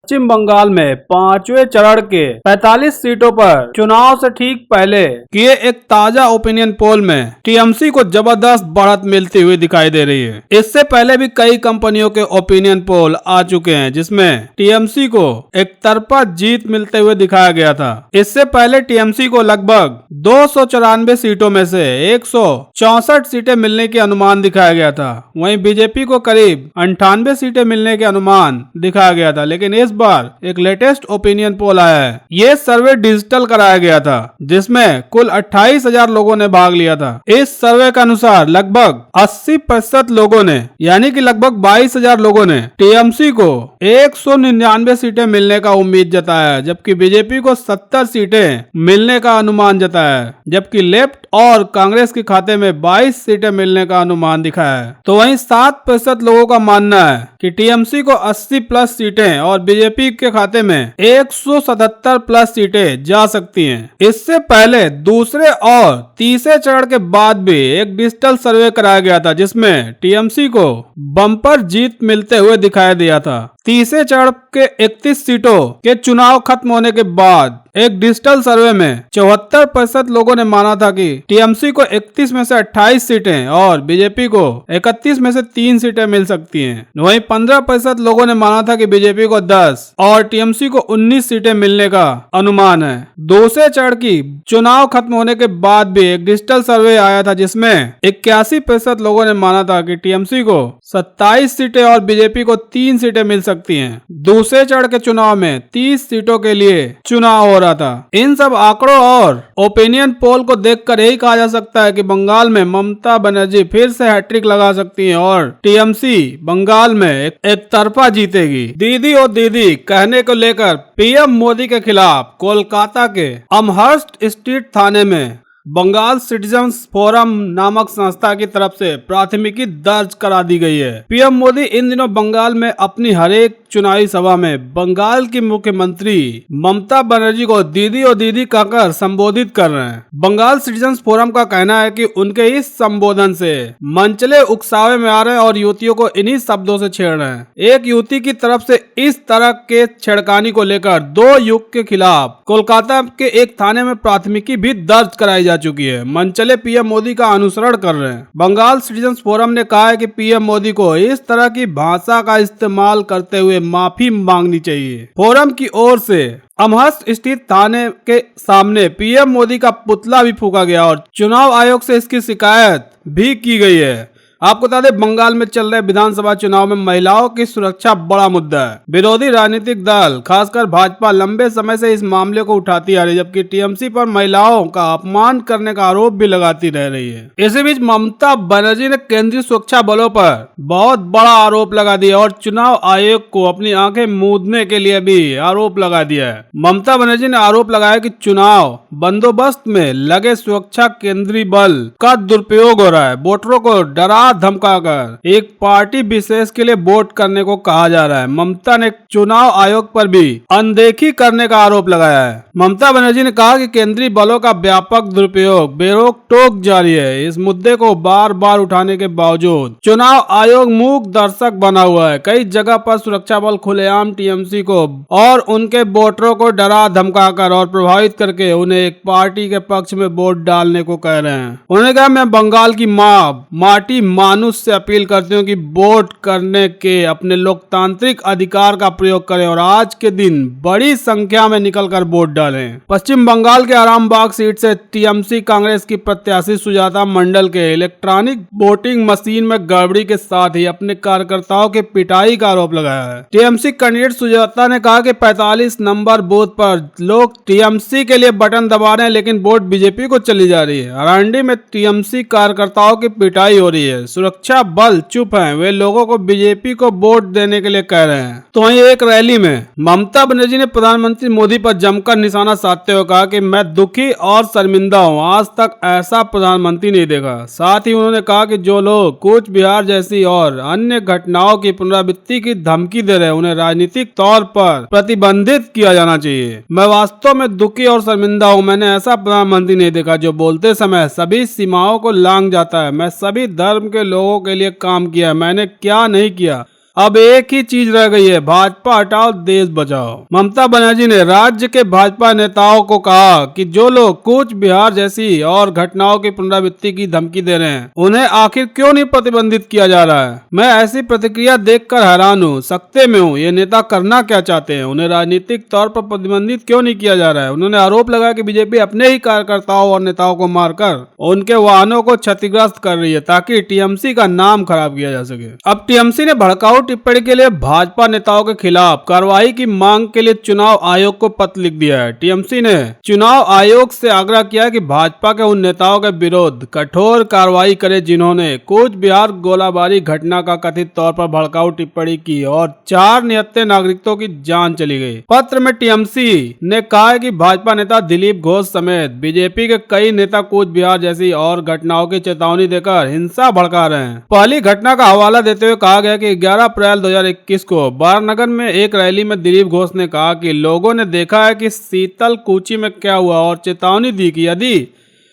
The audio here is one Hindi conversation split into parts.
पश्चिम बंगाल में पांचवें चरण के 45 सीटों पर चुनाव से ठीक पहले किए एक ताजा ओपिनियन पोल में टीएमसी को जबरदस्त बढ़त मिलती हुई दिखाई दे रही है। इससे पहले भी कई कंपनियों के ओपिनियन पोल आ चुके हैं जिसमें टीएमसी को एक तरफा जीत मिलते हुए दिखाया गया था। इससे पहले टीएमसी को लगभग 294 सीटों में से 164 सीटें मिलने की अनुमान दिखाया गया था। वहीं बीजेपी को करीब 98 सीटें मिलने के अनुमान दिखाया गया था, लेकिन इस बार एक लेटेस्ट ओपिनियन पोल आया है। ये सर्वे डिजिटल कराया गया था जिसमें कुल 28,000 लोगों ने भाग लिया था। इस सर्वे के अनुसार लगभग 80% लोगों ने यानी कि लगभग 22,000 लोगों ने टीएमसी को 199 सीटें मिलने का उम्मीद जताया है, जबकि बीजेपी को 70 सीटें मिलने का अनुमान जताया है, जबकि लेफ्ट और कांग्रेस के खाते में 22 सीटें मिलने का अनुमान दिखाया है। तो वहीं 7% लोगों का मानना है कि टीएमसी को 80 प्लस सीटें और बीजेपी के खाते में 177 प्लस सीटें जा सकती हैं। इससे पहले दूसरे और तीसरे चरण के बाद भी एक डिजिटल सर्वे कराया गया था जिसमें टीएमसी को बम्पर जीत मिलते हुए दिखाई दिया था। तीसरे चरण के 31 सीटों के चुनाव खत्म होने के बाद एक डिजिटल सर्वे में 74% लोगों ने माना था कि टीएमसी को 31 में से 28 सीटें और बीजेपी को 31 में से 3 सीटें मिल सकती हैं। वहीं 15% लोगों ने माना था कि बीजेपी को 10 और टीएमसी को 19 सीटें मिलने का अनुमान है। दूसरे चरण की चुनाव खत्म होने के बाद भी एक डिजिटल सर्वे आया था जिसमें 81% लोगों ने माना था कि टीएमसी को 27 सीटें और बीजेपी को 3 सीटें मिल सकती हैं। दूसरे चरण के चुनाव में 30 सीटों के लिए चुनाव हो रहा था। इन सब आंकड़ों और ओपिनियन पोल को देखकर यही कहा जा सकता है कि बंगाल में ममता बनर्जी फिर से हैट्रिक लगा सकती हैं और टीएमसी बंगाल में एक तरफा जीतेगी। दीदी और दीदी कहने को लेकर पीएम मोदी के खिलाफ कोलकाता के अमहर्स्ट स्ट्रीट थाने में बंगाल सिटीजन्स फोरम नामक संस्था की तरफ से प्राथमिकी दर्ज करा दी गई है। पीएम मोदी इन दिनों बंगाल में अपनी हर एक चुनावी सभा में बंगाल की मुख्यमंत्री ममता बनर्जी को दीदी और दीदी कहकर संबोधित कर रहे हैं। बंगाल सिटीजन्स फोरम का कहना है कि उनके इस संबोधन से मनचले उकसावे में आ रहे हैं और युवतियों को इन्हीं शब्दों से छेड़ रहे हैं। एक युवती की तरफ से इस तरह के छेड़खानी को लेकर 2 युवक के खिलाफ कोलकाता के एक थाने में प्राथमिकी भी दर्ज कराई जा चुकी है। मनचले पीएम मोदी का अनुसरण कर रहे हैं। बंगाल सिटीजन्स फोरम ने कहा है कि पीएम मोदी को इस तरह की भाषा का इस्तेमाल करते हुए माफी मांगनी चाहिए। फोरम की ओर से अमहर्स्ट स्थित थाने के सामने पीएम मोदी का पुतला भी फूंका गया और चुनाव आयोग से इसकी शिकायत भी की गई है। आपको बता दें, बंगाल में चल रहे विधानसभा चुनाव में महिलाओं की सुरक्षा बड़ा मुद्दा है। विरोधी राजनीतिक दल खासकर भाजपा लंबे समय से इस मामले को उठाती आ रही है, जबकि टीएमसी पर महिलाओं का अपमान करने का आरोप भी लगाती रह रही है। इसी बीच ममता बनर्जी ने केंद्रीय सुरक्षा बलों पर बहुत बड़ा आरोप लगा दिया और चुनाव आयोग को अपनी आंखें मूंदने के लिए भी आरोप लगा दिया है। ममता बनर्जी ने आरोप लगाया कि चुनाव बंदोबस्त में लगे सुरक्षा केंद्रीय बल का दुरुपयोग हो रहा है। वोटरों को डरा धमकाकर एक पार्टी विशेष के लिए वोट करने को कहा जा रहा है। ममता ने चुनाव आयोग पर भी अनदेखी करने का आरोप लगाया है। ममता बनर्जी ने कहा कि केंद्रीय बलों का व्यापक दुरुपयोग बेरोक टोक जारी है। इस मुद्दे को बार बार उठाने के बावजूद चुनाव आयोग मूक दर्शक बना हुआ है। कई जगह पर सुरक्षा बल खुलेआम टीएमसी को और उनके वोटरों को डरा धमकाकर और प्रभावित करके उन्हें एक पार्टी के पक्ष में वोट डालने को कह रहे हैं। उन्होंने कहा, मैं बंगाल की माटी मानुष से अपील करती हूँ कि वोट करने के अपने लोकतांत्रिक अधिकार का प्रयोग करें और आज के दिन बड़ी संख्या में निकलकर वोट डालें। पश्चिम बंगाल के आरामबाग सीट से टीएमसी कांग्रेस की प्रत्याशी सुजाता मंडल के इलेक्ट्रॉनिक वोटिंग मशीन में गड़बड़ी के साथ ही अपने कार्यकर्ताओं के पिटाई का आरोप लगाया है। टीएमसी कैंडिडेट सुजाता ने कहा कि 45 नंबर बूथ पर लोग टीएमसी के लिए बटन दबा रहे हैं, लेकिन वोट बीजेपी को चली जा रही है। अरांडी में टीएमसी कार्यकर्ताओं की पिटाई हो रही है। सुरक्षा बल चुप हैं, वे लोगों को बीजेपी को वोट देने के लिए कह रहे हैं। तो वहीं एक रैली में ममता बनर्जी ने प्रधानमंत्री मोदी पर जमकर निशाना साधते हुए कहा कि मैं दुखी और शर्मिंदा हूं, आज तक ऐसा प्रधानमंत्री नहीं देखा। साथ ही उन्होंने कहा कि जो लोग कूच बिहार जैसी और अन्य घटनाओं की पुनरावृत्ति की धमकी दे रहे हैं, उन्हें राजनीतिक तौर पर प्रतिबंधित किया जाना चाहिए। मैं वास्तव में दुखी और शर्मिंदा हूं, मैंने ऐसा प्रधानमंत्री नहीं देखा जो बोलते समय सभी सीमाओं को लांघ जाता है। मैं सभी धर्म के लोगों के लिए काम किया, मैंने क्या नहीं किया। अब एक ही चीज रह गई है, भाजपा हटाओ देश बचाओ। ममता बनर्जी ने राज्य के भाजपा नेताओं को कहा कि जो लोग कूच बिहार जैसी और घटनाओं की पुनरावृत्ति की धमकी दे रहे हैं, उन्हें आखिर क्यों नहीं प्रतिबंधित किया जा रहा है। मैं ऐसी प्रतिक्रिया देखकर हैरान हूँ, सकते में हूँ। ये नेता करना क्या चाहते हैं? उन्हें राजनीतिक तौर पर प्रतिबंधित क्यों नहीं किया जा रहा है? उन्होंने आरोप लगाया कि बीजेपी अपने ही कार्यकर्ताओं और नेताओं को मारकर उनके वाहनों को क्षतिग्रस्त कर रही है ताकि टीएमसी का नाम खराब किया जा सके। अब टीएमसी ने भड़काऊ टिप्पणी के लिए भाजपा नेताओं के खिलाफ कार्रवाई की मांग के लिए चुनाव आयोग को पत्र लिख दिया है। टीएमसी ने चुनाव आयोग से आग्रह किया कि भाजपा के उन नेताओं के विरुद्ध कठोर कार्रवाई करे जिन्होंने कूच बिहार गोलाबारी घटना का कथित तौर पर भड़काऊ टिप्पणी की और 4 निहत्थे नागरिकों की जान चली गई। पत्र में टीएमसी ने कहा है कि भाजपा नेता दिलीप घोष समेत बीजेपी के कई नेता कूच बिहार जैसी और घटनाओं की चेतावनी देकर हिंसा भड़का रहे हैं। पहली घटना का हवाला देते हुए कहा गया कि 11 अप्रैल 2021 को वाराणसी में एक रैली में दिलीप घोष ने कहा कि लोगों ने देखा है कि शीतलकुची में क्या हुआ और चेतावनी दी कि यदि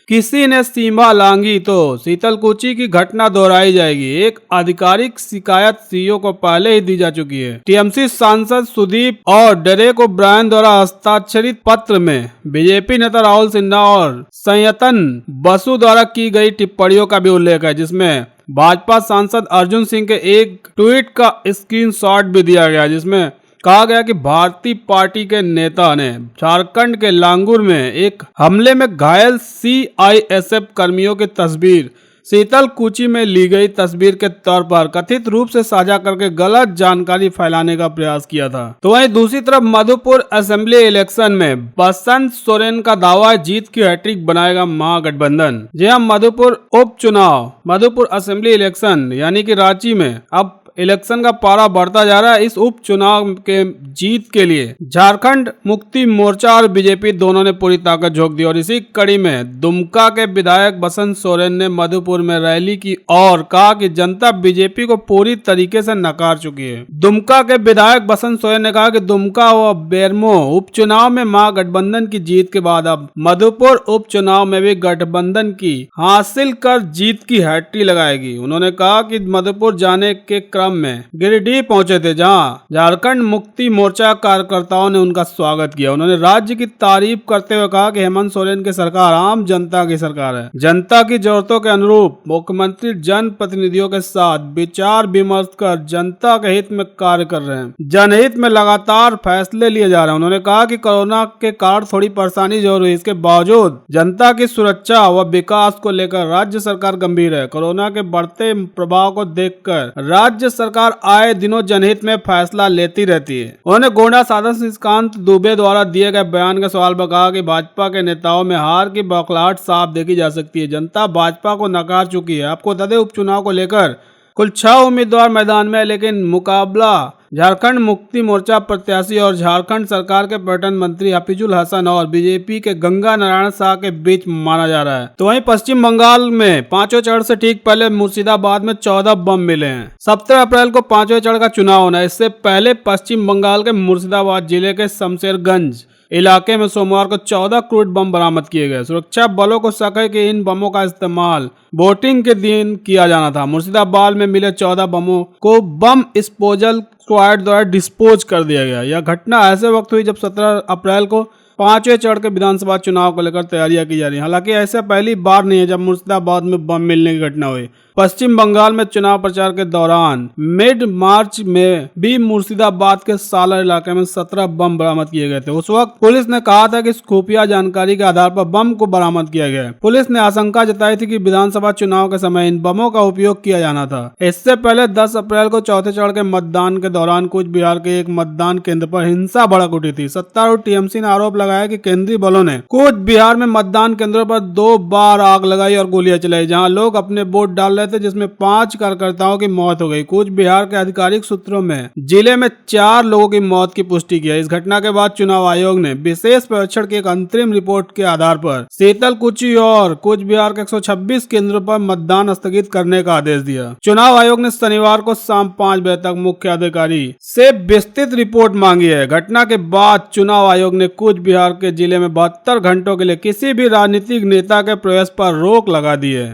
किसी ने सीमा लांघी तो शीतलकुची की घटना दोहराई जाएगी। एक आधिकारिक शिकायत सीईओ को पहले ही दी जा चुकी है। टीएमसी सांसद सुदीप और डेरेक ओब्रायन द्वारा हस्ताक्षरित पत्र में बीजेपी नेता राहुल सिन्हा और संयतन बसु द्वारा की गई टिप्पणियों का भी उल्लेख है, जिसमें भाजपा सांसद अर्जुन सिंह के एक ट्वीट का स्क्रीनशॉट भी दिया गया, जिसमें कहा गया कि भारतीय पार्टी के नेता ने झारखंड के लांगुर में एक हमले में घायल सीआईएसएफ कर्मियों की तस्वीर शीतलकुची में ली गई तस्वीर के तौर पर कथित रूप से साझा करके गलत जानकारी फैलाने का प्रयास किया था। तो वहीं दूसरी तरफ मधुपुर असेंबली इलेक्शन में बसंत सोरेन का दावा है जीत की हैट्रिक बनाएगा महागठबंधन। जी हां, मधुपुर असेंबली इलेक्शन यानी कि रांची में अब इलेक्शन का पारा बढ़ता जा रहा है। इस उपचुनाव के जीत के लिए झारखंड मुक्ति मोर्चा और बीजेपी दोनों ने पूरी ताकत झोंक दी और इसी कड़ी में दुमका के विधायक बसंत सोरेन ने मधुपुर में रैली की और कहा कि जनता बीजेपी को पूरी तरीके से नकार चुकी है। दुमका के विधायक बसंत सोरेन ने कहा कि दुमका व बेरमो उपचुनाव में महागठबंधन की जीत के बाद अब मधुपुर उपचुनाव में भी गठबंधन की हासिल कर जीत की हैट्रिक लगाएगी। उन्होंने कहा कि मधुपुर जाने के में गिरिडीह पहुंचे थे, जहां झारखंड मुक्ति मोर्चा कार्यकर्ताओं ने उनका स्वागत किया। उन्होंने राज्य की तारीफ करते हुए कहा कि हेमंत सोरेन की सरकार आम जनता की सरकार है। जनता की जरूरतों के अनुरूप मुख्यमंत्री जन प्रतिनिधियों के साथ विचार विमर्श कर जनता के हित में कार्य कर रहे हैं। जनहित में लगातार फैसले लिए जा रहे हैं। उन्होंने कहा कि कोरोना के कारण थोड़ी परेशानी जरूर हुई, इसके बावजूद जनता की सुरक्षा व विकास को लेकर राज्य सरकार गंभीर है। कोरोना के बढ़ते प्रभाव को देखकर राज्य सरकार आए दिनों जनहित में फैसला लेती रहती है। उन्होंने गोंडा सांसद श्रीकांत दुबे द्वारा दिए गए बयान के सवाल पर कहा कि भाजपा के नेताओं में हार की बौखलाहट साफ देखी जा सकती है। जनता भाजपा को नकार चुकी है। आपको बता दें, उपचुनाव को लेकर कुल 6 उम्मीदवार मैदान में है, लेकिन मुकाबला झारखंड मुक्ति मोर्चा प्रत्याशी और झारखंड सरकार के पर्यटन मंत्री हफीजुल हसन और बीजेपी के गंगा नारायण शाह के बीच माना जा रहा है। तो वहीं पश्चिम बंगाल में 5वें चरण से ठीक पहले मुर्शिदाबाद में 14 बम मिले हैं। 17 अप्रैल को 5वें चरण का चुनाव होना है। इससे पहले पश्चिम बंगाल के मुर्शिदाबाद जिले के शमशेरगंज इलाके में सोमवार को 14 क्रूड बम बरामद किए गए। सुरक्षा बलों को शक है कि इन बमों का इस्तेमाल वोटिंग के दिन किया जाना था। मुर्शिदाबाद में मिले 14 बमों को बम डिस्पोजल स्क्वाड द्वारा डिस्पोज कर दिया गया। यह घटना ऐसे वक्त हुई जब 17 अप्रैल को 5वें चरण के विधानसभा चुनाव को लेकर तैयारियां की जा रही हैं। हालांकि ऐसा पहली बार नहीं है जब मुर्शिदाबाद में बम मिलने की घटना हुई। पश्चिम बंगाल में चुनाव प्रचार के दौरान मिड मार्च में भी मुर्शिदाबाद के सालर इलाके में 17 बम बरामद किए गए थे। उस वक्त पुलिस ने कहा था कि खुफिया जानकारी के आधार पर बम को बरामद किया गया। पुलिस ने आशंका जताई थी कि विधानसभा चुनाव के समय इन बमों का उपयोग किया जाना था। इससे पहले 10 अप्रैल को चौथे चरण के मतदान के दौरान कूच बिहार के एक मतदान केंद्र पर हिंसा भड़क उठी थी। सत्तारूढ़ टीएमसी ने आरोप लगाया कि केंद्रीय बलों ने कूच बिहार में मतदान केंद्रों पर 2 बार आग लगाई और गोलियां चलाई, जहां लोग अपने वोट डाल रहे थे, जिसमें 5 कार्यकर्ताओं की मौत हो गई। कूच बिहार के आधिकारिक सूत्रों में जिले में 4 लोगों की मौत की पुष्टि की है। इस घटना के बाद चुनाव आयोग ने विशेष पर्यवेक्षण की एक अंतरिम रिपोर्ट के आधार पर शीतलकुची और कूच बिहार के 126 केंद्रों पर मतदान स्थगित करने का आदेश दिया। चुनाव आयोग ने शनिवार को शाम 5 बजे तक मुख्य अधिकारी से विस्तृत रिपोर्ट मांगी है। घटना के बाद चुनाव आयोग ने कूच बिहार के जिले में 72 घंटों के लिए किसी भी राजनीतिक नेता के प्रवेश पर रोक लगा दी है।